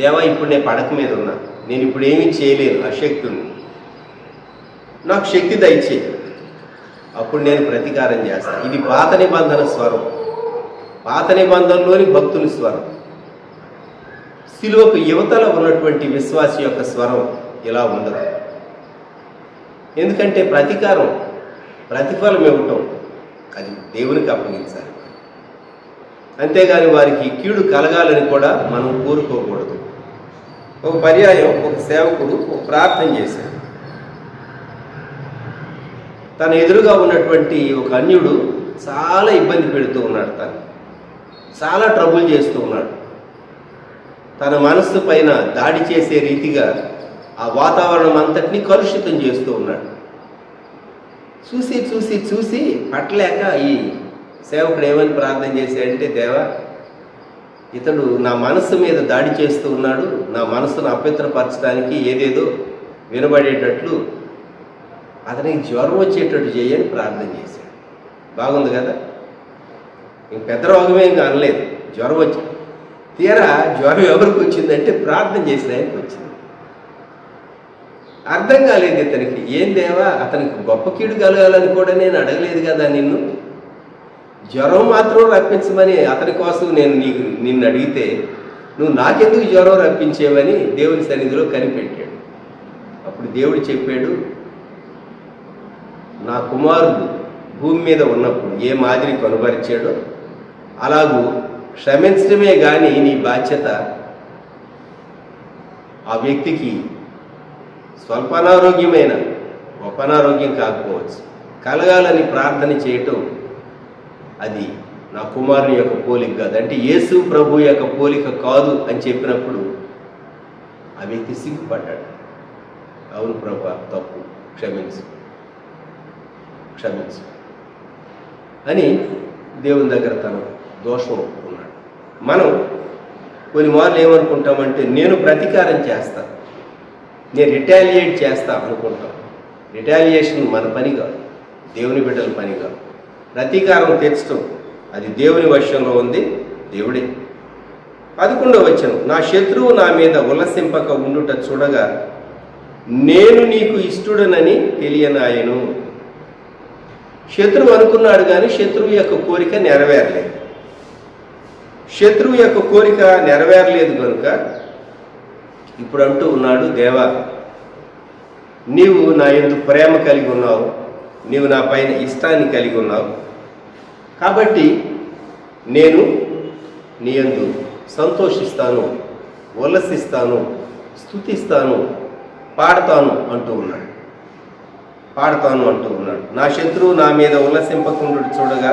దేవా, ఇప్పుడు నేను పడక మీద ఉన్నా, నేను ఇప్పుడు ఏమీ చేయలేను, అశక్తుని, నాకు శక్తి దయచేయి, అప్పుడు నేను ప్రతీకారం చేస్తాను. ఇది పాత నిబంధన స్వరం, పాత నిబంధనలోని భక్తుని స్వరం. సిలువకు యువతల ఉన్నటువంటి విశ్వాసి యొక్క స్వరం ఇలా ఉండదు. ఎందుకంటే ప్రతిఫలం ఇవ్వటం అది దేవునికి అప్పగించాలి. అంతేగాని వారికి కీడు కలగాలని కూడా మనం కోరుకోకూడదు. ఒక పర్యాయం ఒక సేవకుడు ఒక ప్రార్థన చేశాడు. తన ఎదురుగా ఉన్నటువంటి ఒక అన్యుడు చాలా ఇబ్బంది పెడుతూ ఉన్నాడు, తను చాలా ట్రబుల్ చేస్తూ ఉన్నాడు. తన మనస్సు పైన దాడి చేసే రీతిగా ఆ వాతావరణం అంతటినీ కలుషితం చేస్తూ ఉన్నాడు. చూసి చూసి చూసి పట్టలేక ఈ సేవకుడు ఏమని ప్రార్థన చేశాడంటే, దేవా, ఇతడు నా మనస్సు మీద దాడి చేస్తూ ఉన్నాడు, నా మనస్సును అపవిత్రపరచడానికి ఏదేదో వినబడేటట్లు అతనికి జ్వరం వచ్చేటట్టు చేయని ప్రార్థన చేశాడు. బాగుంది కదా? ఇంక పెద్ద రోగమేం అనలేదు, జ్వరం వచ్చి. తీరా జ్వరం ఎవరికి వచ్చిందంటే ప్రార్థన చేసిన ఆయనకి వచ్చింది. అర్థం కాలేదు ఇతనికి. ఏం దేవా, అతనికి గొప్ప కీడు కలగాలని కూడా నేను అడగలేదు కదా నిన్ను, జ్వరం మాత్రం రప్పించమని అతని కోసం నేను నిన్ను అడిగితే నువ్వు నాకెందుకు జ్వరం రప్పించేవని దేవుని సన్నిధిలో కనిపెట్టాడు. అప్పుడు దేవుడు చెప్పాడు, నా కుమారుడు భూమి మీద ఉన్నప్పుడు ఏ మాదిరి కనుపరిచాడో అలాగూ క్షమించడమే కానీ నీ బాధ్యత ఆ వ్యక్తికి స్వల్ప అనారోగ్యమైన గొప్ప అనారోగ్యం కాకపోవచ్చు, కలగాలని ప్రార్థన చేయటం అది నా కుమారుని యొక్క పోలిక కాదు, అంటే యేసు ప్రభు యొక్క పోలిక కాదు అని చెప్పినప్పుడు ఆ వ్యక్తి సిగ్గుపడ్డాడు. అవును ప్రభు, తప్పు, క్షమించు అని దేవుని దగ్గర తన దోషం ఒప్పుకున్నాడు. మనం కొన్ని మార్లు ఏమనుకుంటామంటే, నేను ప్రతీకారం చేస్తా, నేను రిటాలియేట్ చేస్తా అనుకుంటాం. రిటాలియేషన్ మన పని కాదు, దేవుని బిడ్డల పని కాదు. ప్రతీకారం తీర్చడం అది దేవుని వశంలో ఉంది, దేవుడే. 11వ వచనం, నా శత్రువు నా మీద ఉల్లసింపక ఉండుట చూడగా నేను నీకు ఇష్టడనని తెలియనాయను. శత్రువు అనుకున్నాడు కానీ శత్రువు యొక్క కోరిక నెరవేరలేదు. శత్రువు యొక్క కోరిక నెరవేరలేదు కనుక ఇప్పుడు అంటూ ఉన్నాడు, దేవా, నీవు నా యందు ప్రేమ కలిగి ఉన్నావు, నీవు నా పైన ఇష్టాన్ని కలిగి ఉన్నావు, కాబట్టి నేను నీ యందు సంతోషిస్తాను, ఉల్లసిస్తాను, స్తుతిస్తాను, పాడతాను అంటూ ఉన్నాడు. నా శత్రువు నా మీద ఉల్లసింపకుండా చూడగా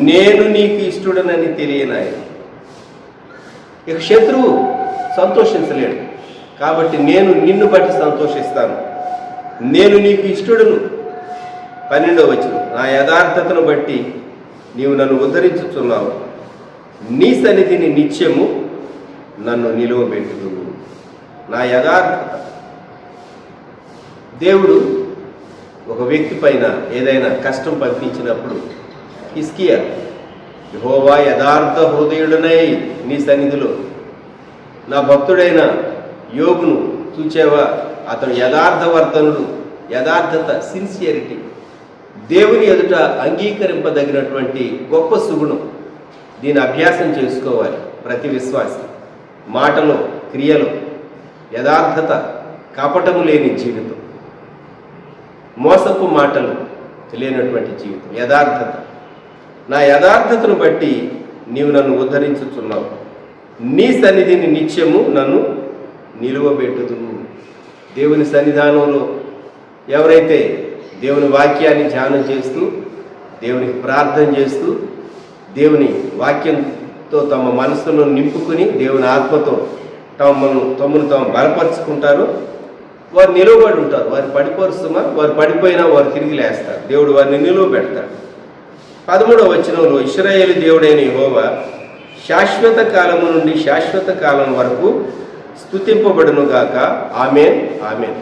నేను నీకు ఇష్టడనని తెలియనాయన. ఇక శత్రువు సంతోషించలేడు కాబట్టి నేను నిన్ను బట్టి సంతోషిస్తాను, నేను నీకు ఇష్టడును. 12వ వచనం, నా యథార్థతను బట్టి నీవు నన్ను ఉద్ధరించుచున్నావు, నీ సన్నిధిని నిత్యము నన్ను నిలువబెట్టుదువు. నా యథార్థత. దేవుడు ఒక వ్యక్తి పైన ఏదైనా కష్టం పంపించినప్పుడు హిజ్కియా, యెహోవా యథార్థ హృదయుడనై నీ సన్నిధిలో నా భక్తుడైన యోబును చూచేవా, అతడు యథార్థవర్తనుడు, యథార్థత, సిన్సియరిటీ, దేవుని ఎదుట అంగీకరింపదగినటువంటి గొప్ప సుగుణం. దీని అభ్యాసం చేసుకోవాలి ప్రతి విశ్వాసి. మాటలో, క్రియలో యథార్థత, కపటము లేని జీవితం, మోసపు మాటలు లేనటువంటి జీవితం, యథార్థత. నా యథార్థతను బట్టి నీవు నన్ను ఉద్ధరించుచున్నావు, నీ సన్నిధిని నిత్యము నన్ను నిలువబెట్టుదువు. దేవుని సన్నిధానంలో ఎవరైతే దేవుని వాక్యాన్ని ధ్యానం చేస్తూ, దేవునికి ప్రార్థన చేస్తూ, దేవుని వాక్యంతో తమ మనసును నింపుకుని దేవుని ఆత్మతో తమను తాము బలపరుచుకుంటారు, వారు నిలువబడి ఉంటారు. వారు పడిపోరుస్తుమా, వారు పడిపోయినా వారు తిరిగి లేస్తారు. దేవుడు వారిని నిలువబెడతాడు. 13వ వచనంలో ఇశ్రాయేలు దేవుడైన యెహోవా శాశ్వత కాలము నుండి శాశ్వత కాలం వరకు స్తుతింపబడును గాక. Amen, amen.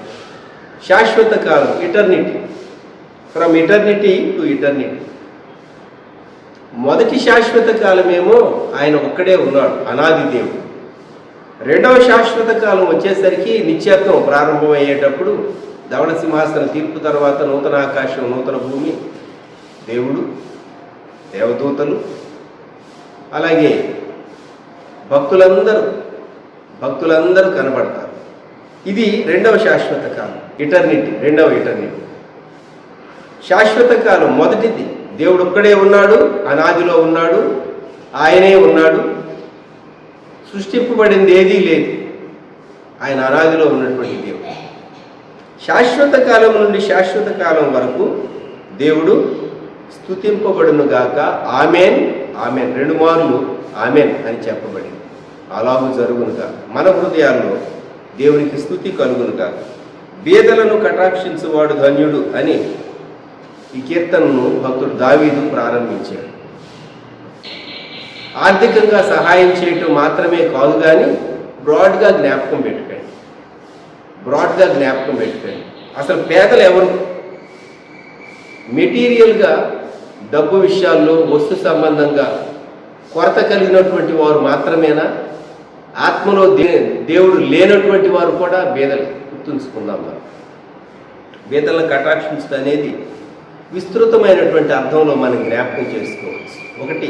శాశ్వత కాలం, eternity, from eternity to eternity. మొదటి శాశ్వత కాలమేమో ఆయన ఒక్కడే ఉన్నాడు, అనాది దేవుడు. రెండవ శాశ్వత కాలం వచ్చేసరికి నిత్యత్వం ప్రారంభమయ్యేటప్పుడు ధవళ సింహాసన తీర్పు తర్వాత నూతన ఆకాశం నూతన భూమి, దేవుడు, దేవదూతలు, అలాగే భక్తులందరూ కనబడతారు. ఇది రెండవ శాశ్వత కాలం, ఇటర్నిటీ, రెండవ ఇటర్నిటీ. శాశ్వత కాలం మొదటిది, దేవుడు ఒక్కడే ఉన్నాడు, అనాదిలో ఉన్నాడు, ఆయనే ఉన్నాడు, సృష్టింపబడింది ఏదీ లేదు, ఆయన అనాదిలో ఉన్నటువంటి దేవుడు. శాశ్వత కాలం నుండి శాశ్వత కాలం వరకు దేవుడు స్తుతింపబడును గాక. ఆమేన్, ఆమేన్. 2 మార్లు ఆమేన్ అని చెప్పబడింది. అలాగూ జరుగునుగా మన హృదయాల్లో దేవునికి స్తుతి కలుగునుగా. బీదలను కటాక్షించువాడు ధన్యుడు అని ఈ కీర్తనను భక్తుడు దావీదు ప్రారంభించాడు. ఆర్థికంగా సహాయం చేయటం మాత్రమే కాదు, కానీ బ్రాడ్గా జ్ఞాపకం పెట్టుకోండి. అసలు పేదలు ఎవరు? మెటీరియల్గా, డబ్బు విషయాల్లో, వస్తు సంబంధంగా కొరత కలిగినటువంటి వారు మాత్రమేనా? ఆత్మలో దేవుడు లేనటువంటి వారు కూడా బీదలు. గుర్తుంచుకుందాం. మనం బీదలను కటాక్షించడం అనేది విస్తృతమైనటువంటి అర్థంలో మనం జ్ఞాపకం చేసుకోవచ్చు. ఒకటి,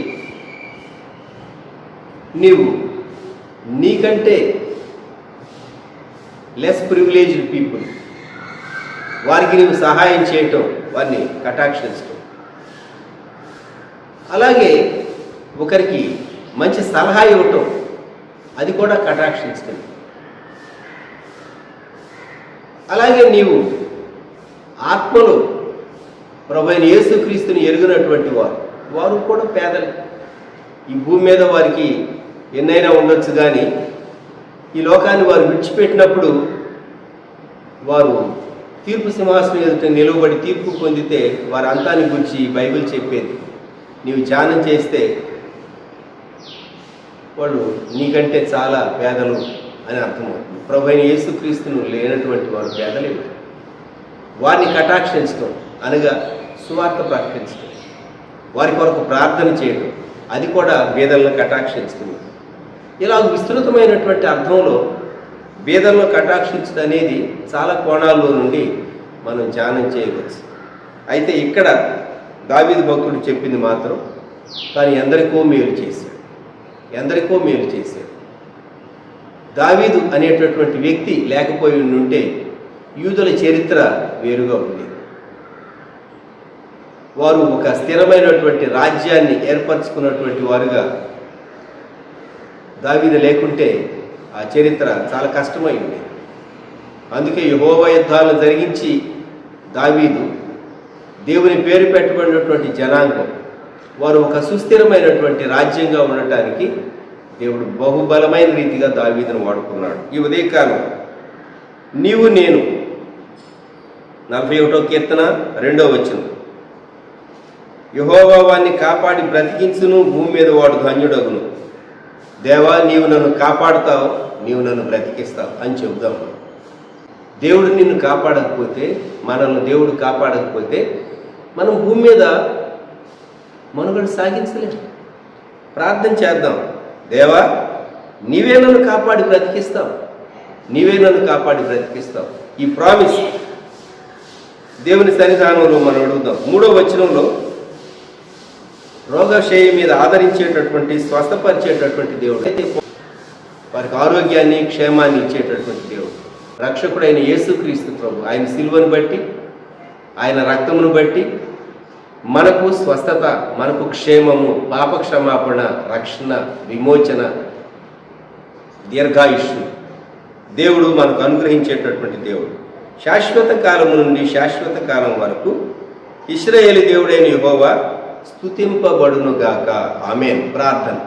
నీకంటే లెస్ ప్రివిలేజ్డ్ పీపుల్, వారికి నీవు సహాయం చేయటం, వారిని కటాక్షించటం. అలాగే ఒకరికి మంచి సలహా ఇవ్వటం, అది కూడా కటాక్షించటం. అలాగే నీవు ఆత్మలో ప్రభువైన యేసుక్రీస్తుని ఎరుగినటువంటి వారు కూడా పేదలు. ఈ భూమి మీద వారికి ఎన్నైనా ఉండొచ్చు, కానీ ఈ లోకాన్ని వారు విడిచిపెట్టినప్పుడు వారు తీర్పు సింహాసనం ఎదుట నిలువబడి తీర్పు పొందితే వారి అంతాన్ని గురించి బైబిల్ చెప్పేది. నీవు ధ్యానం చేస్తే వాళ్ళు నీకంటే చాలా పేదలు అని అర్థమవుతుంది. ప్రభువైన యేసుక్రీస్తును లేనటువంటి వారు పేదలే. వారిని కటాక్షించడం అనగా సువార్త ప్రకటించడం, వారి కొరకు ప్రార్థన చేయడం, అది కూడా బీదలను కటాక్షించడం. ఇలా విస్తృతమైనటువంటి అర్థంలో బీదలను కటాక్షించడం అనేది చాలా కోణాల్లో నుండి మనం ధ్యానం చేయవచ్చు. అయితే ఇక్కడ దావీదు భక్తుడు చెప్పింది మాత్రం తాను ఎందరికో మేలు చేశాడు. దావీదు అనేటటువంటి వ్యక్తి లేకపోయి ఉంటే యూదుల చరిత్ర వేరుగా ఉండేది. వారు ఒక స్థిరమైనటువంటి రాజ్యాన్ని ఏర్పరచుకున్నటువంటి వారుగా, దావీదు లేకుంటే ఆ చరిత్ర చాలా కష్టమై ఉండేది. అందుకే యెహోవా యుద్ధాలను జరిగించి దావీదు దేవుని పేరు పెట్టబడినటువంటి జనాంగం, వారు ఒక సుస్థిరమైనటువంటి రాజ్యంగా ఉండటానికి దేవుడు బహుబలమైన రీతిగా దావీదును వాడుకున్నాడు. ఈ ఉదయకాలం నీవు నేను 41వ కీర్తన 2వ వచనం, యెహోవా వాణ్ణి కాపాడి బ్రతికించును, భూమి మీద వాడు ధన్యుడగును. దేవా, నీవు నన్ను కాపాడుతావు, నీవు నన్ను బ్రతికిస్తావు అని చెబుదాం. దేవుడు నిన్ను కాపాడకపోతే, మనల్ని దేవుడు కాపాడకపోతే మనం భూమి మీద మనుగడ సాగించలేము. ప్రార్థన చేద్దాం. దేవా, నీవే నన్ను కాపాడి బ్రతికిస్తావు. ఈ ప్రామిస్ దేవుని సన్నిధానంలో మనం అడుగుదాం. 3వ వచనంలో రోగశయ మీద ఆదరించేటటువంటి, స్వస్థపరిచేటటువంటి దేవుడు, అయితే వారికి ఆరోగ్యాన్ని క్షేమాన్ని ఇచ్చేటటువంటి దేవుడు, రక్షకుడైన యేసుక్రీస్తు ప్రభు, ఆయన సిలువను బట్టి, ఆయన రక్తమును బట్టి మనకు స్వస్థత, మనకు క్షేమము, పాప క్షమాపణ, రక్షణ, విమోచన, దీర్ఘాయుష్ను దేవుడు మనకు అనుగ్రహించేటటువంటి దేవుడు. శాశ్వత కాలం నుండి శాశ్వత కాలం వరకు ఇశ్రాయేలు దేవుడైన యెహోవా స్తుతింపబడునుగాక. ఆమేన్. ప్రార్థన.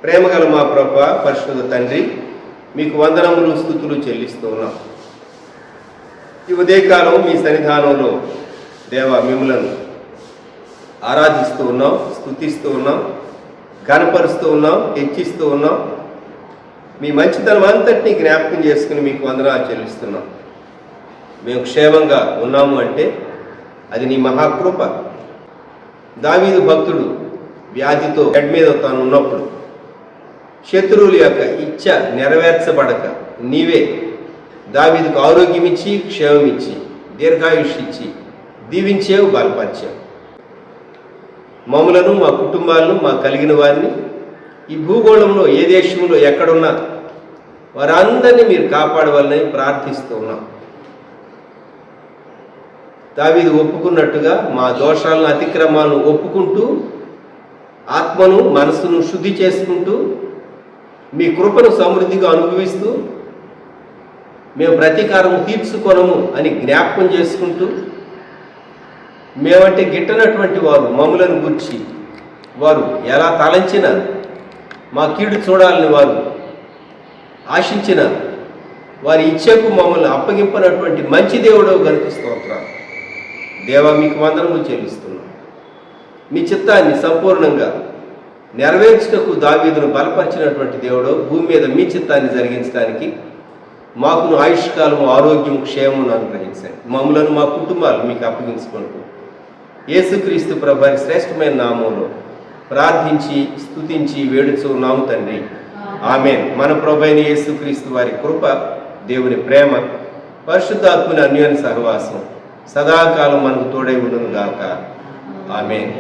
ప్రేమగల మా ప్రభువా, పరిశుద్ధ తండ్రి, మీకు వందనములు స్తుతులు చెల్లిస్తూ ఉన్నాం. ఈ ఉదయకాలం మీ సన్నిధానంలో దేవా మిమ్ములను ఆరాధిస్తూ ఉన్నాం, స్తుతిస్తూ ఉన్నాం, ఘనపరుస్తూ ఉన్నాం, హెచ్చిస్తూ ఉన్నాం. మీ మంచితనం అంతటినీ జ్ఞాపకం చేసుకుని మీకు వందనాలు చెల్లిస్తున్నాం. మేము క్షేమంగా ఉన్నాము అంటే అది నీ మహాకృప. దావీదు భక్తుడు వ్యాధితో బెడ్ మీద తాను ఉన్నప్పుడు శత్రువుల యొక్క ఇచ్చ నెరవేర్చబడక నీవే దావీదుకు ఆరోగ్యం ఇచ్చి, క్షేమం ఇచ్చి, దీర్ఘాయుష్ ఇచ్చి దీవించేవు, బలపరిచావు. మమ్మలను, మా కుటుంబాలను, మా కలిగిన వారిని ఈ భూగోళంలో ఏ దేశంలో ఎక్కడున్నా వారందరినీ మీరు కాపాడవాలని ప్రార్థిస్తూ ఉన్నాం. దావీదు ఒప్పుకున్నట్టుగా మా దోషాలను, అతిక్రమాలను ఒప్పుకుంటూ ఆత్మను, మనసును శుద్ధి చేసుకుంటూ మీ కృపను సమృద్ధిగా అనుభవిస్తూ మేము ప్రతీకారం తీర్చుకొనము అని జ్ఞాపకం చేసుకుంటూ మేమంటే గిట్టనటువంటి వారు మమ్ములను గుర్చి వారు ఎలా తలంచిన మా కీడు చూడాలని వారు ఆశించిన వారి ఇచ్ఛకు మమ్మల్ని అప్పగింపనటువంటి మంచి దేవుడవు గనుక స్తోత్రాలు. దేవా, మీకు వందనములు చెల్లిస్తున్నాం. మీ చిత్తాన్ని సంపూర్ణంగా నెరవేర్చుటకు దావీదును బలపరిచినటువంటి దేవుడు భూమి మీద మీ చిత్తాన్ని జరిగించడానికి మాకును ఆయుష్కాలము, ఆరోగ్యం, క్షేమమును అనుగ్రహించండి. మమ్మలను, మా కుటుంబాలు మీకు అప్పగించుకుంటూ యేసుక్రీస్తు ప్రభు శ్రేష్టమైన నామంలో ప్రార్థించి స్తుతించి వేడుచున్నాము తండ్రి. ఆమేన్. మన ప్రభు అయిన యేసుక్రీస్తు వారి కృప, దేవుని ప్రేమ, పరిశుద్ధాత్మని అన్యోన్య సహవాసం సదాకాలం మనకు తోడై ఉండును గాక. ఆమేన్.